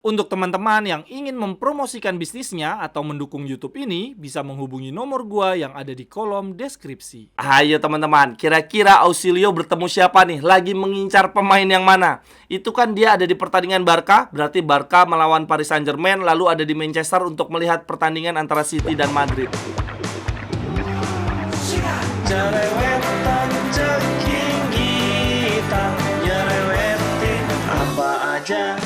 Untuk teman-teman yang ingin mempromosikan bisnisnya atau mendukung YouTube ini, bisa menghubungi nomor gua yang ada di kolom deskripsi. Ayo teman-teman, kira-kira Ausilio bertemu siapa nih? Lagi mengincar pemain yang mana? Itu kan dia ada di pertandingan Barca, berarti Barca melawan Paris Saint-Germain, lalu ada di Manchester untuk melihat pertandingan antara City dan Madrid. Cerewetan ceking kita nyerewetin apa aja.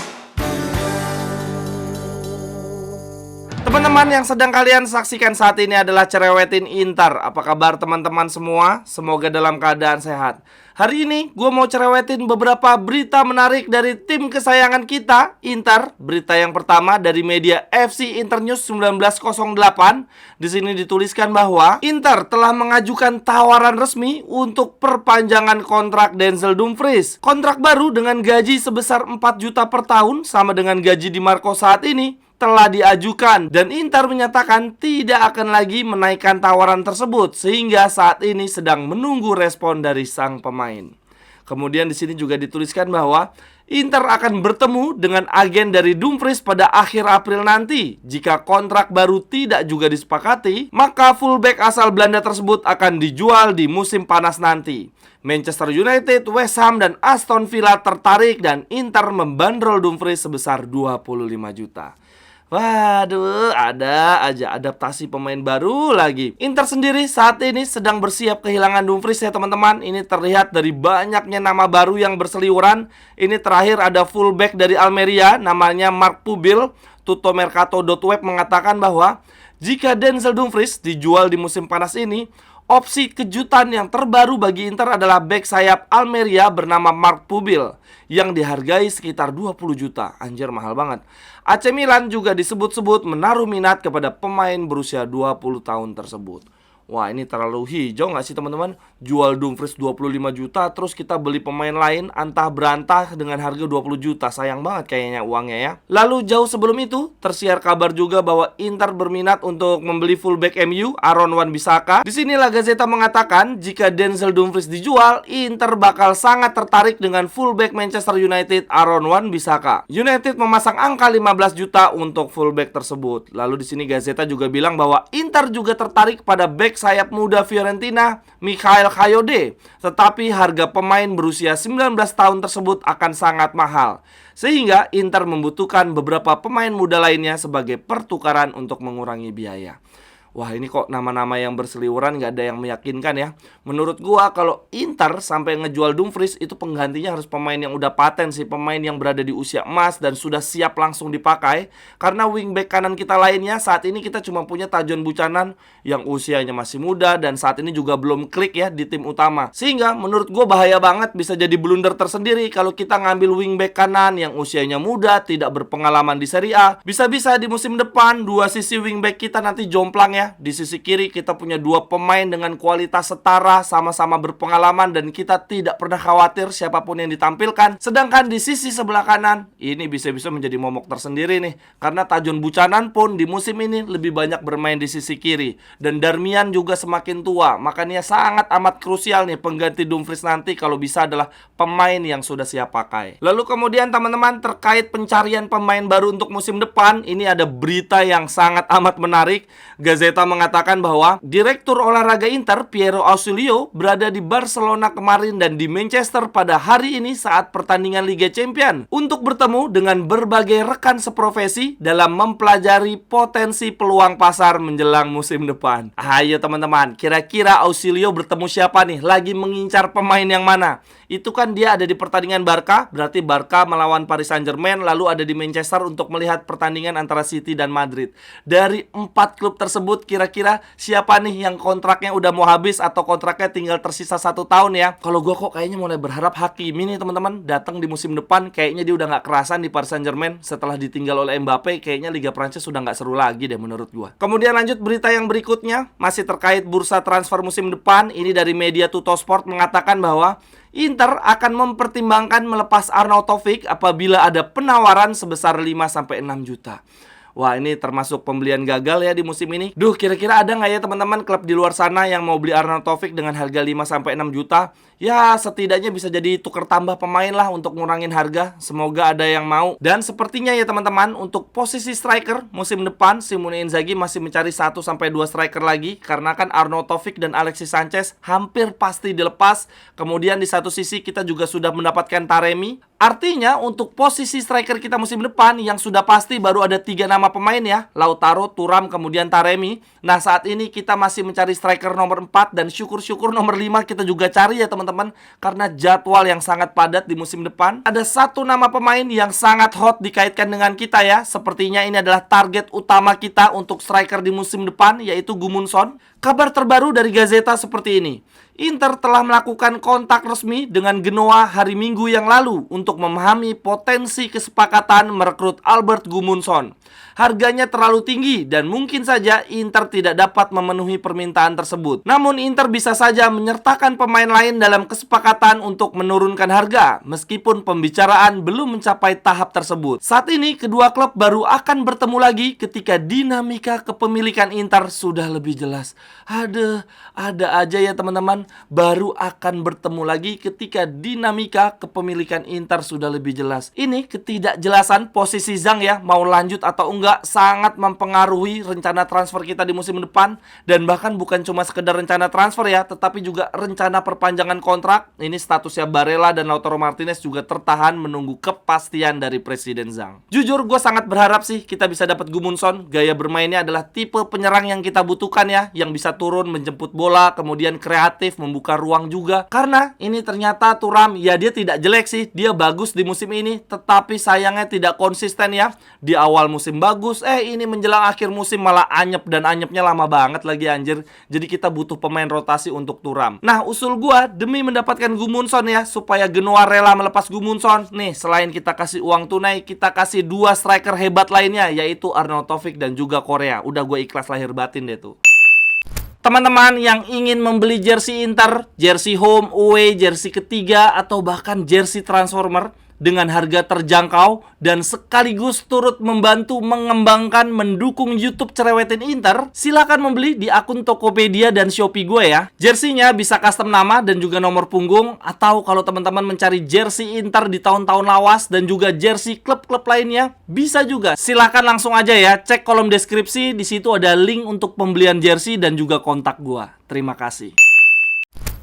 Teman-teman yang sedang kalian saksikan saat ini adalah Cerewetin Inter. Apa kabar teman-teman semua? Semoga dalam keadaan sehat. Hari ini gue mau cerewetin beberapa berita menarik dari tim kesayangan kita, Inter. Berita yang pertama dari media FC Internews 1908. Di sini dituliskan bahwa Inter telah mengajukan tawaran resmi untuk perpanjangan kontrak Denzel Dumfries. Kontrak baru dengan gaji sebesar 4 juta per tahun, sama dengan gaji Di Marco saat ini, telah diajukan dan Inter menyatakan tidak akan lagi menaikkan tawaran tersebut sehingga saat ini sedang menunggu respon dari sang pemain. Kemudian di sini juga dituliskan bahwa Inter akan bertemu dengan agen dari Dumfries pada akhir April nanti. Jika kontrak baru tidak juga disepakati, maka fullback asal Belanda tersebut akan dijual di musim panas nanti. Manchester United, West Ham, dan Aston Villa tertarik dan Inter membandrol Dumfries sebesar 25 juta. Waduh, ada aja adaptasi pemain baru lagi. Inter sendiri saat ini sedang bersiap kehilangan Dumfries ya teman-teman. Ini terlihat dari banyaknya nama baru yang berseliweran. Ini terakhir ada fullback dari Almeria, namanya Mark Pubil. Tuttomercato.web mengatakan bahwa jika Denzel Dumfries dijual di musim panas ini, opsi kejutan yang terbaru bagi Inter adalah bek sayap Almeria bernama Mark Pubil yang dihargai sekitar 20 juta. Anjir, mahal banget. AC Milan juga disebut-sebut menaruh minat kepada pemain berusia 20 tahun tersebut. Wah, ini terlalu hijau nggak sih teman-teman? Jual Dumfries 25 juta, terus kita beli pemain lain antah berantah dengan harga 20 juta. Sayang banget kayaknya uangnya ya. Lalu jauh sebelum itu, tersiar kabar juga bahwa Inter berminat untuk membeli fullback MU, Aaron Wan-Bissaka. Disinilah Gazeta mengatakan, jika Denzel Dumfries dijual, Inter bakal sangat tertarik dengan fullback Manchester United, Aaron Wan-Bissaka. United memasang angka 15 juta untuk fullback tersebut. Lalu di sini Gazeta juga bilang bahwa Inter juga tertarik pada back sayap muda Fiorentina, Mikhail Kayode. Tetapi harga pemain berusia 19 tahun tersebut akan sangat mahal, sehingga Inter membutuhkan beberapa pemain muda lainnya sebagai pertukaran untuk mengurangi biaya. Wah, ini kok nama-nama yang berseliweran gak ada yang meyakinkan ya. Menurut gua kalau Inter sampai ngejual Dumfries, itu penggantinya harus pemain yang udah paten sih, pemain yang berada di usia emas dan sudah siap langsung dipakai. Karena wingback kanan kita lainnya saat ini kita cuma punya Tajon Buchanan yang usianya masih muda dan saat ini juga belum klik ya di tim utama. Sehingga menurut gua bahaya banget, bisa jadi blunder tersendiri kalau kita ngambil wingback kanan yang usianya muda, tidak berpengalaman di Serie A. Bisa-bisa di musim depan dua sisi wingback kita nanti jomplang ya. Di sisi kiri kita punya dua pemain dengan kualitas setara, sama-sama berpengalaman dan kita tidak pernah khawatir siapapun yang ditampilkan. Sedangkan di sisi sebelah kanan, ini bisa-bisa menjadi momok tersendiri nih. Karena Tajon Buchanan pun di musim ini lebih banyak bermain di sisi kiri. Dan Darmian juga semakin tua. Makanya sangat amat krusial nih pengganti Dumfries nanti kalau bisa adalah pemain yang sudah siap pakai. Lalu kemudian teman-teman, terkait pencarian pemain baru untuk musim depan, ini ada berita yang sangat amat menarik. Gazeta mengatakan bahwa Direktur Olahraga Inter, Piero Ausilio, berada di Barcelona kemarin dan di Manchester pada hari ini saat pertandingan Liga Champions untuk bertemu dengan berbagai rekan seprofesi dalam mempelajari potensi peluang pasar menjelang musim depan. Ayo teman-teman, kira-kira Ausilio bertemu siapa nih? Lagi mengincar pemain yang mana? Itu kan dia ada di pertandingan Barca, berarti Barca melawan Paris Saint-Germain, lalu ada di Manchester untuk melihat pertandingan antara City dan Madrid. Dari 4 klub tersebut, kira-kira siapa nih yang kontraknya udah mau habis atau kontraknya tinggal tersisa 1 tahun ya? Kalau gue kok kayaknya mulai berharap Hakimi nih teman-teman datang di musim depan. Kayaknya dia udah gak kerasan di Paris Saint-Germain setelah ditinggal oleh Mbappe. Kayaknya Liga Prancis sudah gak seru lagi deh menurut gue. Kemudian lanjut berita yang berikutnya, masih terkait bursa transfer musim depan. Ini dari media Tuttosport mengatakan bahwa Inter akan mempertimbangkan melepas Arnautovic apabila ada penawaran sebesar 5-6 juta. Wah, ini termasuk pembelian gagal ya di musim ini. Duh, kira-kira ada nggak ya teman-teman klub di luar sana yang mau beli Arnautovic dengan harga 5-6 juta? Ya, setidaknya bisa jadi tuker tambah pemain lah untuk ngurangin harga. Semoga ada yang mau. Dan sepertinya ya teman-teman, untuk posisi striker musim depan, Simone Inzaghi masih mencari 1-2 striker lagi. Karena kan Arnautovic dan Alexis Sanchez hampir pasti dilepas. Kemudian di satu sisi kita juga sudah mendapatkan Taremi. Artinya untuk posisi striker kita musim depan yang sudah pasti baru ada 3 nama pemain ya, Lautaro, Thuram, kemudian Taremi. Nah, saat ini kita masih mencari striker nomor 4 dan syukur-syukur nomor 5 kita juga cari ya teman-teman, karena jadwal yang sangat padat di musim depan. Ada satu nama pemain yang sangat hot dikaitkan dengan kita ya. Sepertinya ini adalah target utama kita untuk striker di musim depan, yaitu Gudmundsson. Kabar terbaru dari Gazeta seperti ini. Inter telah melakukan kontak resmi dengan Genoa hari Minggu yang lalu untuk memahami potensi kesepakatan merekrut Albert Gudmundsson. Harganya terlalu tinggi dan mungkin saja Inter tidak dapat memenuhi permintaan tersebut. Namun Inter bisa saja menyertakan pemain lain dalam kesepakatan untuk menurunkan harga, meskipun pembicaraan belum mencapai tahap tersebut. Saat ini kedua klub baru akan bertemu lagi ketika dinamika kepemilikan Inter sudah lebih jelas. Ada aja ya teman-teman, baru akan bertemu lagi ketika dinamika kepemilikan Inter sudah lebih jelas. Ini ketidakjelasan posisi Zhang ya, mau lanjut atau enggak, sangat mempengaruhi rencana transfer kita di musim depan. Dan bahkan bukan cuma sekedar rencana transfer ya, tetapi juga rencana perpanjangan kontrak. Ini statusnya Barella dan Lautaro Martinez juga tertahan menunggu kepastian dari Presiden Zhang. Jujur gue sangat berharap sih kita bisa dapat Gudmundsson. Gaya bermainnya adalah tipe penyerang yang kita butuhkan ya, yang bisa turun menjemput bola, kemudian kreatif, membuka ruang juga. Karena ini ternyata Thuram, ya dia tidak jelek sih, dia bagus di musim ini, tetapi sayangnya tidak konsisten ya. Di awal musim bagus, ini menjelang akhir musim malah anyep, dan anyepnya lama banget lagi anjir. Jadi kita butuh pemain rotasi untuk Thuram. Nah, usul gua demi mendapatkan Gudmundsson ya, supaya Genoa rela melepas Gudmundsson, nih selain kita kasih uang tunai, kita kasih 2 striker hebat lainnya, yaitu Arnautovic dan juga Korea. Udah gue ikhlas lahir batin deh tuh. Teman-teman yang ingin membeli jersey Inter, jersey home, away, jersey ketiga, atau bahkan jersey transformer dengan harga terjangkau dan sekaligus turut membantu mengembangkan, mendukung YouTube Cerewetin Inter, silakan membeli di akun Tokopedia dan Shopee gue ya. Jersinya bisa custom nama dan juga nomor punggung, atau kalau teman-teman mencari jersey Inter di tahun-tahun lawas dan juga jersey klub-klub lainnya, bisa juga. Silakan langsung aja ya, cek kolom deskripsi, di situ ada link untuk pembelian jersey dan juga kontak gue. Terima kasih.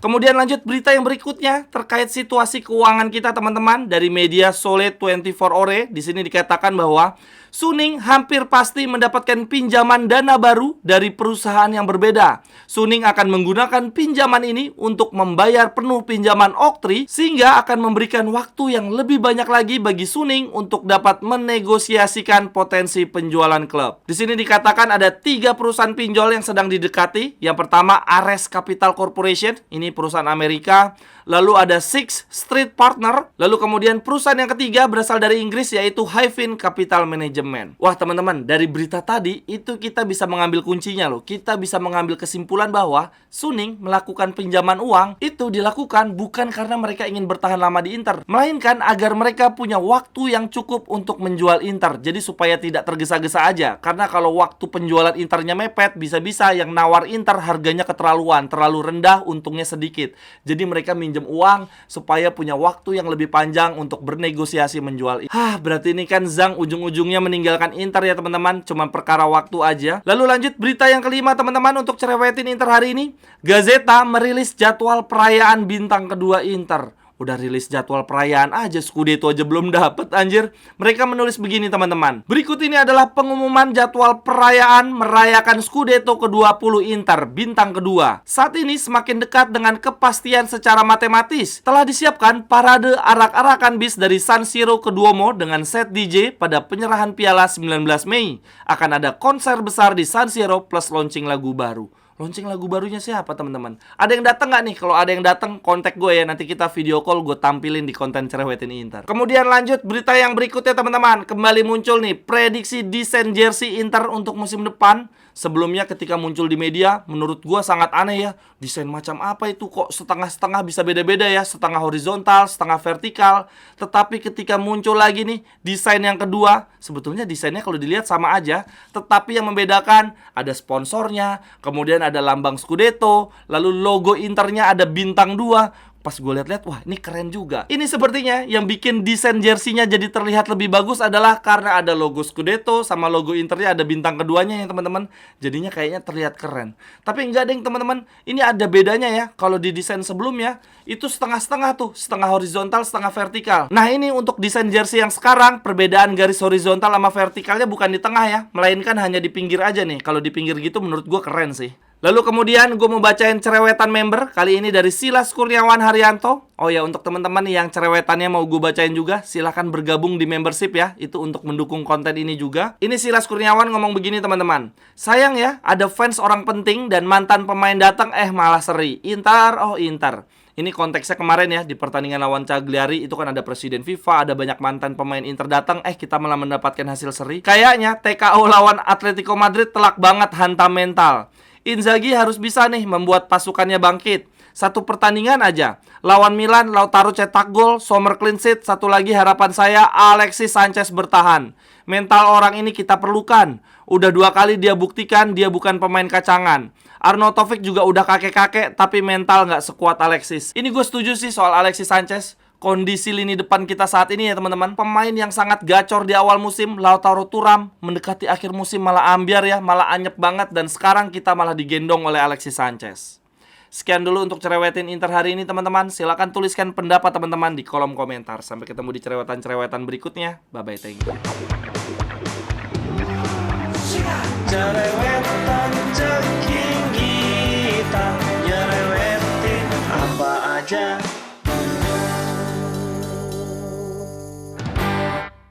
Kemudian lanjut berita yang berikutnya terkait situasi keuangan kita teman-teman, dari media Sole 24 Ore. Di sini dikatakan bahwa Suning hampir pasti mendapatkan pinjaman dana baru dari perusahaan yang berbeda. Suning akan menggunakan pinjaman ini untuk membayar penuh pinjaman Oktri, sehingga akan memberikan waktu yang lebih banyak lagi bagi Suning untuk dapat menegosiasikan potensi penjualan klub. Di sini dikatakan ada 3 perusahaan pinjol yang sedang didekati. Yang pertama Ares Capital Corporation, ini perusahaan Amerika. Lalu ada Six Street Partner. Lalu kemudian perusahaan yang ketiga berasal dari Inggris, yaitu Hyphen Capital Management. Wah teman-teman, dari berita tadi itu kita bisa mengambil kuncinya loh. Kita bisa mengambil kesimpulan bahwa Suning melakukan pinjaman uang itu dilakukan bukan karena mereka ingin bertahan lama di Inter, melainkan agar mereka punya waktu yang cukup untuk menjual Inter. Jadi supaya tidak tergesa-gesa aja. Karena kalau waktu penjualan Internya mepet, bisa-bisa yang nawar Inter harganya keterlaluan, terlalu rendah, untungnya sedikit. Jadi mereka minjem uang supaya punya waktu yang lebih panjang untuk bernegosiasi menjual. Berarti ini kan Zhang ujung-ujungnya meninggalkan Inter ya teman-teman, cuma perkara waktu aja. Lalu lanjut berita yang kelima teman-teman untuk Cerewetin Inter hari ini. Gazeta merilis jadwal perayaan bintang kedua Inter. Udah rilis jadwal perayaan aja, Scudetto aja belum dapet anjir. Mereka menulis begini teman-teman. Berikut ini adalah pengumuman jadwal perayaan merayakan Scudetto ke-20 Inter bintang kedua. Saat ini semakin dekat dengan kepastian secara matematis. Telah disiapkan parade arak-arakan bis dari San Siro ke Duomo dengan set DJ pada penyerahan piala 19 Mei. Akan ada konser besar di San Siro plus launching lagu baru. Launching lagu barunya siapa teman-teman? Ada yang datang nggak nih? Kalau ada yang datang, kontak gue ya. Nanti kita video call, gue tampilin di konten Cerewetin Inter. Kemudian lanjut berita yang berikutnya teman-teman. Kembali muncul nih prediksi desain jersey Inter untuk musim depan. Sebelumnya ketika muncul di media, menurut gua sangat aneh ya. Desain macam apa itu kok setengah-setengah bisa beda-beda ya, setengah horizontal, setengah vertikal. Tetapi ketika muncul lagi nih desain yang kedua, sebetulnya desainnya kalau dilihat sama aja, tetapi yang membedakan ada sponsornya, kemudian ada lambang Scudetto, lalu logo Internya ada bintang 2. Pas gue lihat-lihat, wah ini keren juga. Ini sepertinya yang bikin desain jersey-nya jadi terlihat lebih bagus adalah karena ada logo Scudetto sama logo Internya ada bintang keduanya ya teman-teman. Jadinya kayaknya terlihat keren. Tapi enggak deh teman-teman, ini ada bedanya ya. Kalau di desain sebelumnya itu setengah-setengah tuh, setengah horizontal, setengah vertikal. Nah ini untuk desain jersey yang sekarang, perbedaan garis horizontal sama vertikalnya bukan di tengah ya, melainkan hanya di pinggir aja nih. Kalau di pinggir gitu menurut gue keren sih. Lalu kemudian gue mau bacain cerewetan member. Kali ini dari Silas Kurniawan Haryanto. Oh ya, untuk teman-teman yang cerewetannya mau gue bacain juga, silahkan bergabung di membership ya. Itu untuk mendukung konten ini juga. Ini Silas Kurniawan ngomong begini teman-teman. Sayang ya, ada fans orang penting dan mantan pemain datang malah seri. Inter, oh Inter. Ini konteksnya kemarin ya, di pertandingan lawan Cagliari itu kan ada presiden FIFA, ada banyak mantan pemain Inter datang, kita malah mendapatkan hasil seri. Kayaknya TKO lawan Atletico Madrid telak banget hantam mental. Inzaghi harus bisa nih membuat pasukannya bangkit. Satu pertandingan aja lawan Milan, Lautaro cetak gol, Sommer clean sheet. Satu lagi harapan saya, Alexis Sanchez bertahan. Mental orang ini kita perlukan. Udah 2 kali dia buktikan dia bukan pemain kacangan. Arnautovic juga udah kakek-kakek, tapi mental nggak sekuat Alexis. Ini gue setuju sih soal Alexis Sanchez. Kondisi lini depan kita saat ini ya teman-teman, pemain yang sangat gacor di awal musim, Lautaro Thuram, mendekati akhir musim malah ambiar ya, malah anyep banget, dan sekarang kita malah digendong oleh Alexis Sanchez. Sekian dulu untuk cerewetin Inter hari ini teman-teman. Silahkan tuliskan pendapat teman-teman di kolom komentar. Sampai ketemu di cerewetan-cerewetan berikutnya. Bye-bye, thank you.